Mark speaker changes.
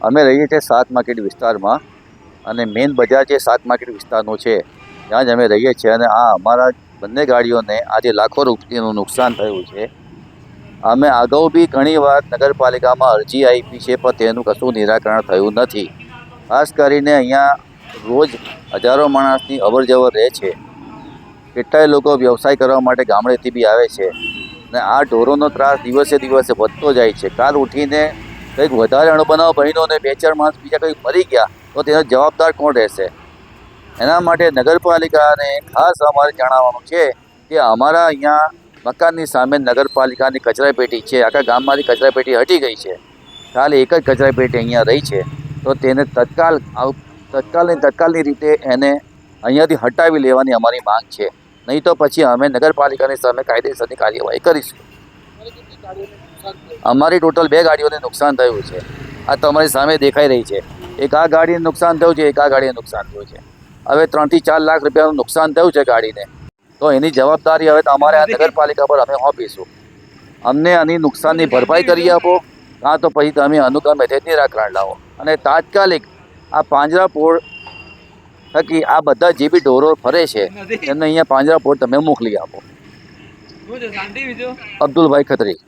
Speaker 1: અમે રહીએ છીએ 7 માર્કેટ વિસ્તારમાં અને મેઇન બજાર જે 7 માર્કેટ વિસ્તારનું છે ત્યાં જ અમે રહીએ છીએ અને આ અમારા બંને ગાડીઓને આજે લાખો રૂપિયાનું નુકસાન થયું છે. અમે અગાઉ બી ઘણી વાર નગરપાલિકામાં અરજી આપી છે પણ તેનું કશું નિરાકરણ થયું નથી. ખાસ કરીને અહીંયા રોજ હજારો માણસની અવર જવર રહે છે. કેટલાય લોકો વ્યવસાય કરવા માટે ગામડેથી બી આવે છે અને આ ઢોરોનો ત્રાસ દિવસે દિવસે વધતો જાય છે. કાલ ઉઠીને કંઈક વધારે અણબનાવ બન્યો અને 2-4 માણસ બીજા કંઈક મરી ગયા તો તેનો જવાબદાર કોણ રહેશે? એના માટે નગરપાલિકાને ખાસ અમારે જણાવવાનું છે કે અમારા અહીંયા મકાનની સામે નગરપાલિકાની કચરાપેટી છે. આખા ગામમાંથી કચરાપેટી હટી ગઈ છે. ખાલી એક જ કચરાપેટી અહીંયા રહી છે તો તેને તત્કાલની રીતે એને અહીંયાથી હટાવી લેવાની અમારી માંગ છે. નહીં તો પછી અમે નગરપાલિકાની સામે કાયદેસરની કાર્યવાહી કરીશું. અમારી ટોટલ 2 ગાડીઓને નુકસાન થયું છે. આ તમારી સામે દેખાઈ રહી છે. એક આ ગાડીને નુકસાન થયું છે, એક આ ગાડીને નુકસાન થયું છે. હવે 3 થી 4 લાખ રૂપિયાનું નુકસાન થયું છે ગાડીને, તો એની જવાબદારી હવે અમારે આ નગરપાલિકા પર અમે આપીશું. અમને આની નુકસાનની ભરપાઈ કરી આપો, કાં તો પછી તમે અનુગામે તે નિરાકરણ લાવો અને તાત્કાલિક આ પાંજરાપોળ થકી આ બધા જે બી ઢોરો ફરે છે એમને અહીંયા પાંજરાપોળ તમે મોકલી આપો. અબ્દુલભાઈ ખત્રી.